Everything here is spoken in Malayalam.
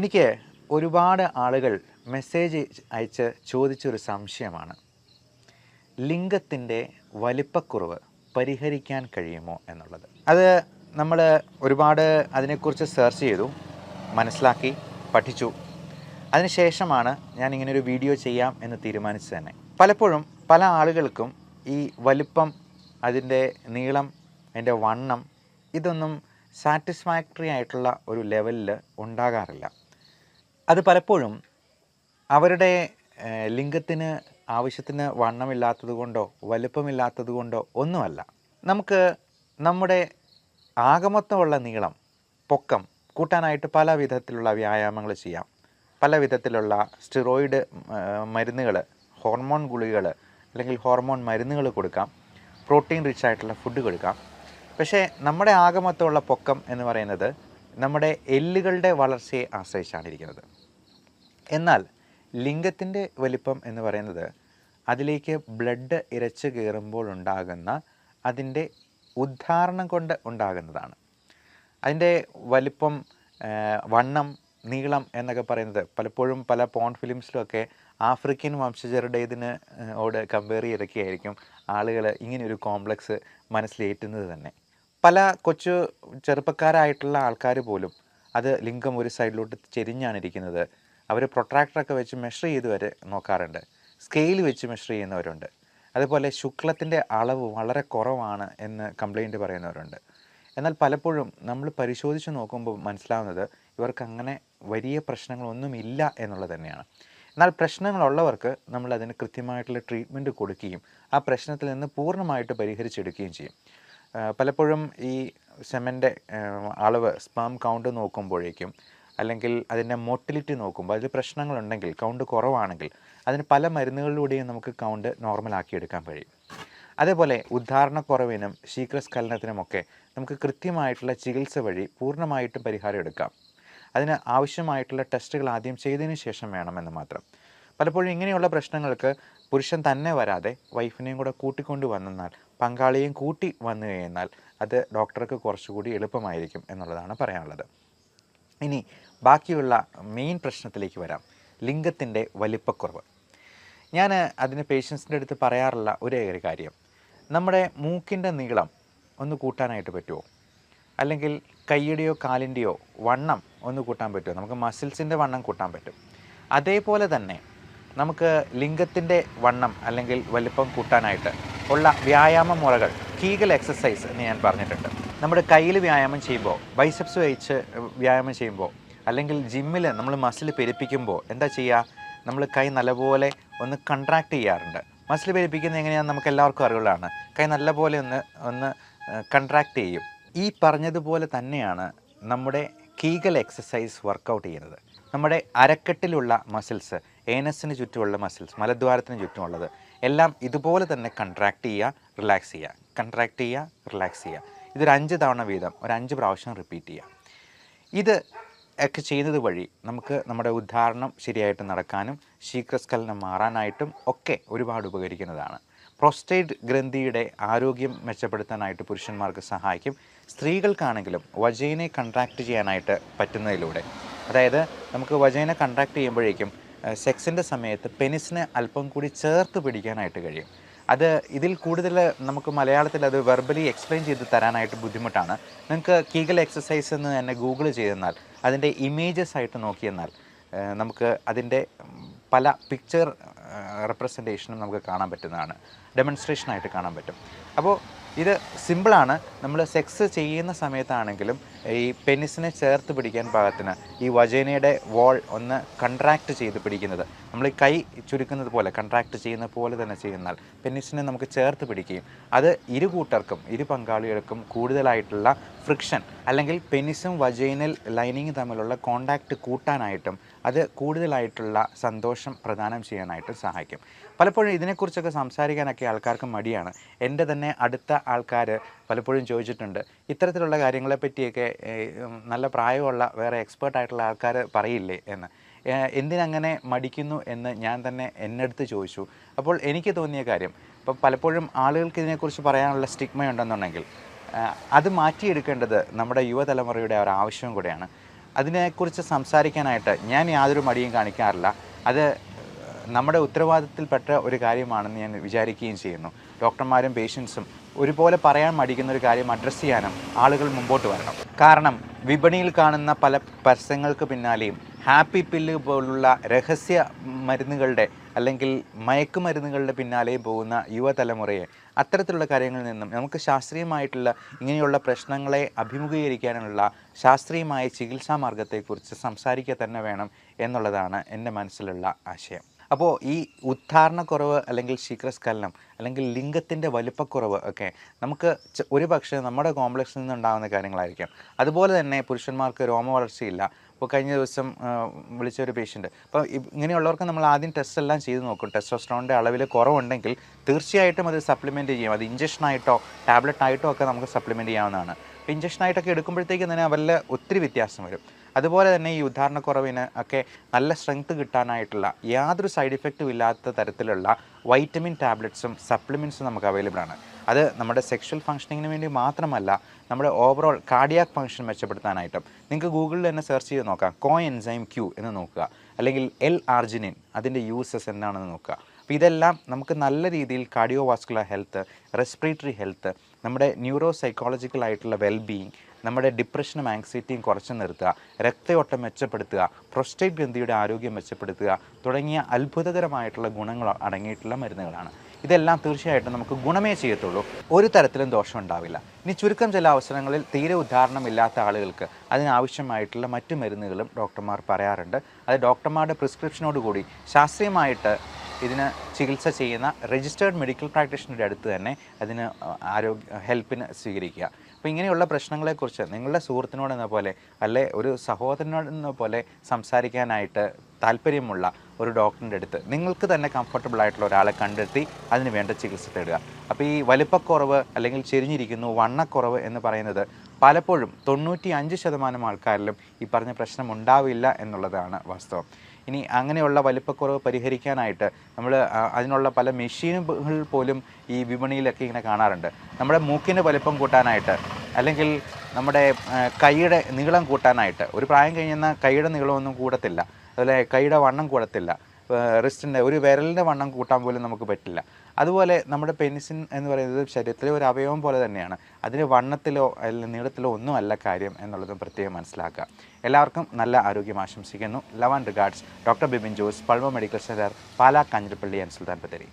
എനിക്ക് ഒരുപാട് ആളുകൾ മെസ്സേജ് അയച്ച് ചോദിച്ചൊരു സംശയമാണ്, ലിംഗത്തിൻ്റെ വലിപ്പക്കുറവ് പരിഹരിക്കാൻ കഴിയുമോ എന്നുള്ളത്. അത് നമ്മൾ ഒരുപാട് അതിനെക്കുറിച്ച് സെർച്ച് ചെയ്തു, മനസ്സിലാക്കി, പഠിച്ചു. അതിനുശേഷമാണ് ഞാൻ ഇങ്ങനൊരു വീഡിയോ ചെയ്യാം എന്ന് തീരുമാനിച്ചത് തന്നെ. പലപ്പോഴും പല ആളുകൾക്കും ഈ വലിപ്പം, അതിൻ്റെ നീളം, അതിൻ്റെ വണ്ണം ഇതൊന്നും സാറ്റിസ്ഫാക്ടറി ആയിട്ടുള്ള ഒരു ലെവലിൽ ഉണ്ടാകാറില്ല. അത് പലപ്പോഴും അവരുടെ ലിംഗത്തിന് ആവശ്യത്തിന് വണ്ണമില്ലാത്തത് കൊണ്ടോ വലുപ്പമില്ലാത്തത് കൊണ്ടോ ഒന്നുമല്ല. നമുക്ക് നമ്മുടെ ആകമൊത്തമുള്ള നീളം, പൊക്കം കൂട്ടാനായിട്ട് പല വിധത്തിലുള്ള വ്യായാമങ്ങൾ ചെയ്യാം. പല വിധത്തിലുള്ള സ്റ്റിറോയിഡ് മരുന്നുകൾ, ഹോർമോൺ ഗുളികകൾ അല്ലെങ്കിൽ ഹോർമോൺ മരുന്നുകൾ കൊടുക്കാം. പ്രോട്ടീൻ റിച്ച് ആയിട്ടുള്ള ഫുഡ് കൊടുക്കാം. പക്ഷേ നമ്മുടെ ആകമൊത്തമുള്ള പൊക്കം എന്ന് പറയുന്നത് നമ്മുടെ എല്ലുകളുടെ വളർച്ചയെ ആശ്രയിച്ചാണ് ഇരിക്കുന്നത്. എന്നാൽ ലിംഗത്തിൻ്റെ വലിപ്പം എന്ന് പറയുന്നത് അതിലേക്ക് ബ്ലഡ് ഇരച്ച് കയറുമ്പോൾ ഉണ്ടാകുന്ന അതിൻ്റെ ഉദ്ധാരണം കൊണ്ട് ഉണ്ടാകുന്നതാണ്. അതിൻ്റെ വലിപ്പം, വണ്ണം, നീളം എന്നൊക്കെ പറയുന്നത് പലപ്പോഴും പല പോൺ ഫിലിംസിലൊക്കെ ആഫ്രിക്കൻ വംശജരുടേതിന് കമ്പയർ ചെയ്തൊക്കെയായിരിക്കും ആളുകൾ ഇങ്ങനെയൊരു കോംപ്ലക്സ് മനസ്സിലേറ്റുന്നത് തന്നെ. പല കൊച്ചു ചെറുപ്പക്കാരായിട്ടുള്ള ആൾക്കാർ പോലും അത് ലിംഗം ഒരു സൈഡിലോട്ട് ചെരിഞ്ഞാണ് ഇരിക്കുന്നത്. അവർ പ്രൊട്രാക്ടറൊക്കെ വെച്ച് മെഷർ ചെയ്ത് വരെ നോക്കാറുണ്ട്. സ്കെയിൽ വെച്ച് മെഷർ ചെയ്യുന്നവരുണ്ട്. അതുപോലെ ശുക്ലത്തിൻ്റെ അളവ് വളരെ കുറവാണ് എന്ന് കംപ്ലയിൻറ്റ് പറയുന്നവരുണ്ട്. എന്നാൽ പലപ്പോഴും നമ്മൾ പരിശോധിച്ച് നോക്കുമ്പോൾ മനസ്സിലാവുന്നത് ഇവർക്ക് അങ്ങനെ വലിയ പ്രശ്നങ്ങളൊന്നുമില്ല എന്നുള്ളത് തന്നെയാണ്. എന്നാൽ പ്രശ്നങ്ങളുള്ളവർക്ക് നമ്മളതിന് കൃത്യമായിട്ടുള്ള ട്രീറ്റ്മെൻറ്റ് കൊടുക്കുകയും ആ പ്രശ്നത്തിൽ നിന്ന് പൂർണ്ണമായിട്ട് പരിഹരിച്ചെടുക്കുകയും ചെയ്യും. പലപ്പോഴും ഈ സെമൻ്റെ അളവ്, സ്പേം കൗണ്ട് നോക്കുമ്പോഴേക്കും അല്ലെങ്കിൽ അതിൻ്റെ മോട്ടിലിറ്റി നോക്കുമ്പോൾ അതിൽ പ്രശ്നങ്ങളുണ്ടെങ്കിൽ, കൗണ്ട് കുറവാണെങ്കിൽ അതിന് പല മരുന്നുകളിലൂടെയും നമുക്ക് കൗണ്ട് നോർമലാക്കി എടുക്കാൻ കഴിയും. അതേപോലെ ഉദ്ധാരണക്കുറവിനും ശീഘ്രസ്ഖലനത്തിനുമൊക്കെ നമുക്ക് കൃത്യമായിട്ടുള്ള ചികിത്സ വഴി പൂർണ്ണമായിട്ടും പരിഹാരം എടുക്കാം. അതിന് ആവശ്യമായിട്ടുള്ള ടെസ്റ്റുകൾ ആദ്യം ചെയ്തതിന് ശേഷം വേണമെന്ന് മാത്രം. പലപ്പോഴും ഇങ്ങനെയുള്ള പ്രശ്നങ്ങൾക്ക് പുരുഷൻ തന്നെ വരാതെ വൈഫിനെയും കൂടെ കൂട്ടിക്കൊണ്ട് വന്നാൽ, പങ്കാളിയെയും കൂട്ടി വന്നു കഴിഞ്ഞാൽ അത് ഡോക്ടർക്ക് കുറച്ചുകൂടി എളുപ്പമായിരിക്കും എന്നുള്ളതാണ് പറയാനുള്ളത്. ഇനി ബാക്കിയുള്ള മെയിൻ പ്രശ്നത്തിലേക്ക് വരാം, ലിംഗത്തിൻ്റെ വലിപ്പക്കുറവ്. ഞാൻ അതിന് പേഷ്യൻസിൻ്റെ അടുത്ത് പറയാറുള്ള ഒരേ ഒരു കാര്യം, നമ്മുടെ മൂക്കിൻ്റെ നീളം ഒന്ന് കൂട്ടാനായിട്ട് പറ്റുമോ? അല്ലെങ്കിൽ കൈയുടെയോ കാലിൻ്റെയോ വണ്ണം ഒന്ന് കൂട്ടാൻ പറ്റുമോ? നമുക്ക് മസിൽസിൻ്റെ വണ്ണം കൂട്ടാൻ പറ്റും. അതേപോലെ തന്നെ നമുക്ക് ലിംഗത്തിൻ്റെ വണ്ണം അല്ലെങ്കിൽ വലിപ്പം കൂട്ടാനായിട്ട് ഉള്ള വ്യായാമ മുറകൾ, കീഗൽ എക്സസൈസ് എന്ന് ഞാൻ പറഞ്ഞിട്ടുണ്ട്. നമ്മുടെ കയ്യിൽ വ്യായാമം ചെയ്യുമ്പോൾ, ബൈസെപ്സ് വെച്ച് വ്യായാമം ചെയ്യുമ്പോൾ, അല്ലെങ്കിൽ ജിമ്മിൽ നമ്മൾ മസിൽ പെരുപ്പിക്കുമ്പോൾ എന്താ ചെയ്യുക? നമ്മൾ കൈ നല്ലപോലെ ഒന്ന് കൺട്രാക്ട് ചെയ്യാറുണ്ട്. മസിൽ പെരുപ്പിക്കുന്നത് എങ്ങനെയാണെന്ന് നമുക്ക് എല്ലാവർക്കും അറിവുള്ളതാണ്. കൈ നല്ലപോലെ ഒന്ന് കൺട്രാക്ട് ചെയ്യും. ഈ പറഞ്ഞതുപോലെ തന്നെയാണ് നമ്മുടെ കീഗൽ എക്സസൈസ് വർക്കൗട്ട് ചെയ്യുന്നത്. നമ്മുടെ അരക്കെട്ടിലുള്ള മസിൽസ്, ഏനസിന് ചുറ്റുമുള്ള മസിൽസ്, മലദ്വാരത്തിന് ചുറ്റുമുള്ളത് എല്ലാം ഇതുപോലെ തന്നെ കൺട്രാക്ട് ചെയ്യുക, റിലാക്സ് ചെയ്യുക, കൺട്രാക്ട് ചെയ്യുക, റിലാക്സ് ചെയ്യുക. ഇതൊരു 5 തവണ വീതം ഒരു 5 പ്രാവശ്യം റിപ്പീറ്റ് ചെയ്യുക. ഇത് ഒക്കെ ചെയ്യുന്നത് വഴി നമുക്ക് നമ്മുടെ ഉദ്ധാരണം ശരിയായിട്ട് നടക്കാനും ശീഘ്രസ്ഖലനം മാറാനായിട്ടും ഒക്കെ ഒരുപാട് ഉപകരിക്കുന്നതാണ്. പ്രോസ്റ്റേറ്റ് ഗ്രന്ഥിയുടെ ആരോഗ്യം മെച്ചപ്പെടുത്താനായിട്ട് പുരുഷന്മാർക്ക് സഹായിക്കും. സ്ത്രീകൾക്കാണെങ്കിലും വജൈനെ കൺട്രാക്ട് ചെയ്യാനായിട്ട് പറ്റുന്നതിലൂടെ, അതായത് നമുക്ക് വജൈനെ കൺട്രാക്ട് ചെയ്യുമ്പോഴേക്കും സെക്സിൻ്റെ സമയത്ത് പെനിസിനെ അല്പം കൂടി ചേർത്ത് പിടിക്കാനായിട്ട് കഴിയും. അത് ഇതിൽ കൂടുതൽ നമുക്ക് മലയാളത്തിൽ അത് വെർബലി എക്സ്പ്ലെയിൻ ചെയ്ത് തരാനായിട്ട് ബുദ്ധിമുട്ടാണ്. നിങ്ങൾക്ക് കീഗൽ എക്സസൈസ് എന്ന് തന്നെ ഗൂഗിൾ ചെയ്തെന്നാൽ അതിൻ്റെ ഇമേജസ് ആയിട്ട് നോക്കിയെന്നാൽ നമുക്ക് അതിൻ്റെ പല പിക്ചർ റെപ്രസെൻറ്റേഷനും നമുക്ക് കാണാൻ പറ്റുന്നതാണ്, ഡെമോൺസ്ട്രേഷനായിട്ട് കാണാൻ പറ്റും. അപ്പോൾ ഇത് സിമ്പിളാണ്. നമ്മൾ സെക്സ് ചെയ്യുന്ന സമയത്താണെങ്കിലും ഈ പെനിസിനെ ചേർത്ത് പിടിക്കാൻ പാകത്തിന് ഈ വജൈനയുടെ വോൾ ഒന്ന് കൺട്രാക്ട് ചെയ്ത് പിടിക്കുന്നത്, നമ്മൾ ഈ കൈ ചുരുക്കുന്നത് പോലെ കൺട്രാക്ട് ചെയ്യുന്ന പോലെ തന്നെ ചെയ്യുന്നാൽ പെനിസിനെ നമുക്ക് ചേർത്ത് പിടിക്കുകയും അത് ഇരു കൂട്ടർക്കും, ഇരു പങ്കാളികൾക്കും കൂടുതലായിട്ടുള്ള ഫ്രിക്ഷൻ അല്ലെങ്കിൽ പെനിസും വജൈനൽ ലൈനിങ് തമ്മിലുള്ള കോണ്ടാക്റ്റ് കൂട്ടാനായിട്ടും അത് കൂടുതലായിട്ടുള്ള സന്തോഷം പ്രദാനം ചെയ്യാനായിട്ടും സഹായിക്കും. പലപ്പോഴും ഇതിനെക്കുറിച്ചൊക്കെ സംസാരിക്കാനൊക്കെ ആൾക്കാർക്ക് മടിയാണ്. എൻ്റെ തന്നെ അടുത്ത ആൾക്കാർ പലപ്പോഴും ചോദിച്ചിട്ടുണ്ട്, ഇത്തരത്തിലുള്ള കാര്യങ്ങളെപ്പറ്റിയൊക്കെ നല്ല പ്രായമുള്ള വേറെ എക്സ്പേർട്ടായിട്ടുള്ള ആൾക്കാർ പറയില്ലേ എന്ന്. എന്തിനങ്ങനെ മടിക്കുന്നു എന്ന് ഞാൻ തന്നെ എന്നടുത്ത് ചോദിച്ചു. അപ്പോൾ എനിക്ക് തോന്നിയ കാര്യം, ഇപ്പോൾ പലപ്പോഴും ആളുകൾക്ക് ഇതിനെക്കുറിച്ച് പറയാനുള്ള സ്റ്റിഗ്മ ഉണ്ടെന്നുണ്ടെങ്കിൽ അത് മാറ്റിയെടുക്കേണ്ടത് നമ്മുടെ യുവതലമുറയുടെ ഒരു ആവശ്യം കൂടെയാണ്. അതിനെക്കുറിച്ച് സംസാരിക്കാനായിട്ട് ഞാൻ യാതൊരു മടിയും കാണിക്കാറില്ല. അത് നമ്മുടെ ഉത്തരവാദിത്തത്തിൽപ്പെട്ട ഒരു കാര്യമാണെന്ന് ഞാൻ വിചാരിക്കുകയും ചെയ്യുന്നു. ഡോക്ടർമാരും പേഷ്യൻസും ഒരുപോലെ പറയാൻ മടിക്കുന്ന ഒരു കാര്യം അഡ്രസ്സ് ചെയ്യാനും ആളുകൾ മുമ്പോട്ട് വരണം. കാരണം വിപണിയിൽ കാണുന്ന പല പരസ്യങ്ങൾക്ക് പിന്നാലെയും ഹാപ്പി പില്ല് പോലുള്ള രഹസ്യ മരുന്നുകളുടെ അല്ലെങ്കിൽ മയക്കുമരുന്നുകളുടെ പിന്നാലെയും പോകുന്ന യുവതലമുറയെ അത്തരത്തിലുള്ള കാര്യങ്ങളിൽ നിന്നും നമുക്ക് ശാസ്ത്രീയമായിട്ടുള്ള ഇങ്ങനെയുള്ള പ്രശ്നങ്ങളെ അഭിമുഖീകരിക്കാനുള്ള ശാസ്ത്രീയമായ ചികിത്സാ മാർഗത്തെക്കുറിച്ച് സംസാരിക്കുക തന്നെ വേണം എന്നുള്ളതാണ് എൻ്റെ മനസ്സിലുള്ള ആശയം. അപ്പോൾ ഈ ഉദ്ധാരണക്കുറവ് അല്ലെങ്കിൽ ശീഘ്രസ്ഖലനം അല്ലെങ്കിൽ ലിംഗത്തിൻ്റെ വലിപ്പക്കുറവ് ഒക്കെ നമുക്ക് ഒരു പക്ഷേ നമ്മുടെ കോംപ്ലക്സിൽ നിന്നുണ്ടാകുന്ന കാര്യങ്ങളായിരിക്കാം. അതുപോലെ തന്നെ പുരുഷന്മാർക്ക് രോമവളർച്ചയില്ല. ഇപ്പോൾ കഴിഞ്ഞ ദിവസം വിളിച്ച ഒരു പേഷ്യൻ്റ്, അപ്പോൾ ഇങ്ങനെയുള്ളവർക്ക് നമ്മൾ ആദ്യം ടെസ്റ്റ് എല്ലാം ചെയ്ത് നോക്കും. ടെസ്റ്റോസ്റ്ററോണിൻ്റെ അളവിൽ കുറവുണ്ടെങ്കിൽ തീർച്ചയായിട്ടും അത് സപ്ലിമെൻറ്റ് ചെയ്യാം. അത് ഇഞ്ചക്ഷനായിട്ടോ ടാബ്ലറ്റായിട്ടോ ഒക്കെ നമുക്ക് സപ്ലിമെൻറ്റ് ചെയ്യാവുന്നതാണ്. അപ്പോൾ ഇഞ്ചക്ഷനായിട്ടൊക്കെ എടുക്കുമ്പോഴത്തേക്കും തന്നെ അവരിൽ ഒത്തിരി വ്യത്യാസം വരും. അതുപോലെ തന്നെ ഈ ഉദ്ധാരണക്കുറവിന് ഒക്കെ നല്ല സ്ട്രെങ്ത് കിട്ടാനായിട്ടുള്ള യാതൊരു സൈഡ് ഇഫക്റ്റും ഇല്ലാത്ത തരത്തിലുള്ള വൈറ്റമിൻ ടാബ്ലറ്റ്സും സപ്ലിമെൻറ്റ്സും നമുക്ക് അവൈലബിൾ ആണ്. അത് നമ്മുടെ സെക്ഷൽ ഫങ്ഷനിങ്ങിന് വേണ്ടി മാത്രമല്ല, നമ്മുടെ ഓവറോൾ കാർഡിയാക് ഫങ്ഷൻ മെച്ചപ്പെടുത്താനായിട്ടും. നിങ്ങൾക്ക് ഗൂഗിളിൽ തന്നെ സെർച്ച് ചെയ്ത് നോക്കാം, കോ എൻസൈം ക്യൂ എന്ന് നോക്കുക, അല്ലെങ്കിൽ L-ആർജിനിൻ അതിൻ്റെ യൂസസ് എന്താണെന്ന് നോക്കുക. അപ്പോൾ ഇതെല്ലാം നമുക്ക് നല്ല രീതിയിൽ cardio vascular health, respiratory health, നമ്മുടെ ന്യൂറോ സൈക്കോളജിക്കൽ ആയിട്ടുള്ള വെൽബീയിങ്, നമ്മുടെ ഡിപ്രഷനും ആങ്സൈറ്റിയും കുറച്ച് നിർത്തുക, രക്തയോട്ടം മെച്ചപ്പെടുത്തുക, പ്രോസ്റ്റേറ്റ് ഗ്രന്ഥിയുടെ ആരോഗ്യം മെച്ചപ്പെടുത്തുക തുടങ്ങിയ അത്ഭുതകരമായിട്ടുള്ള ഗുണങ്ങൾ അടങ്ങിയിട്ടുള്ള മരുന്നുകളാണ്. ഇതെല്ലാം തീർച്ചയായിട്ടും നമുക്ക് ഗുണമേ ചെയ്യത്തുള്ളൂ, ഒരു തരത്തിലും ദോഷം ഉണ്ടാവില്ല. ഇനി ചുരുക്കം ചില അവസരങ്ങളിൽ തീരെ ഉദാഹരണമില്ലാത്ത ആളുകൾക്ക് അതിനാവശ്യമായിട്ടുള്ള മറ്റു മരുന്നുകളും ഡോക്ടർമാർ പറയാറുണ്ട്. അത് ഡോക്ടർമാരുടെ പ്രിസ്ക്രിപ്ഷനോടുകൂടി ശാസ്ത്രീയമായിട്ട് ഇതിന് ചികിത്സ ചെയ്യുന്ന രജിസ്റ്റേർഡ് മെഡിക്കൽ പ്രാക്ടീഷണറുടെ അടുത്ത് തന്നെ അതിന് ഹെൽപ്പിന് സ്വീകരിക്കുക. അപ്പോൾ ഇങ്ങനെയുള്ള പ്രശ്നങ്ങളെക്കുറിച്ച് നിങ്ങളുടെ സുഹൃത്തിനോടെന്ന പോലെ അല്ലെ ഒരു സഹോദരനോടെന്ന പോലെ സംസാരിക്കാനായിട്ട് താല്പര്യമുള്ള ഒരു ഡോക്ടറിൻ്റെ അടുത്ത് നിങ്ങൾക്ക് തന്നെ കംഫർട്ടബിൾ ആയിട്ടുള്ള ഒരാളെ കണ്ടെത്തി അതിന് വേണ്ട ചികിത്സ തേടുക. അപ്പോൾ ഈ വലിപ്പക്കുറവ് അല്ലെങ്കിൽ ചെരിഞ്ഞിരിക്കുന്നു, വണ്ണക്കുറവ് എന്ന് പറയുന്നത് പലപ്പോഴും 95% ആൾക്കാരിലും ഈ പറഞ്ഞ പ്രശ്നം ഉണ്ടാവില്ല എന്നുള്ളതാണ് വാസ്തവം. ഇനി അങ്ങനെയുള്ള വലിപ്പക്കുറവ് പരിഹരിക്കാനായിട്ട് നമ്മൾ അതിനുള്ള പല മെഷീനുകൾ പോലും ഈ വിപണിയിലൊക്കെ ഇങ്ങനെ കാണാറുണ്ട്. നമ്മുടെ മൂക്കിന് വലിപ്പം കൂട്ടാനായിട്ട് അല്ലെങ്കിൽ നമ്മുടെ കൈയുടെ നീളം കൂട്ടാനായിട്ട്, ഒരു പ്രായം കഴിഞ്ഞാൽ കൈയുടെ നീളമൊന്നും കൂടത്തില്ല, അതുപോലെ കൈയുടെ വണ്ണം കൂടത്തില്ല, റിസ്റ്റിൻ്റെ ഒരു വിരലിൻ്റെ വണ്ണം കൂട്ടാൻ പോലും നമുക്ക് പറ്റില്ല. അതുപോലെ നമ്മുടെ പെനിസിൻ എന്ന് പറയുന്നത് ശരീരത്തിലെ ഒരു അവയവം പോലെ തന്നെയാണ്. അതിന് വണ്ണത്തിലോ അല്ലെങ്കിൽ നീളത്തിലോ ഒന്നും അല്ല കാര്യം എന്നുള്ളതും പ്രത്യേകം മനസ്സിലാക്കുക. എല്ലാവർക്കും നല്ല ആരോഗ്യം ആശംസിക്കുന്നു. Love and regards, doctor Bibin Jose, Pulma medical centre, Pala, Kanjirappally and Sultan Bathery.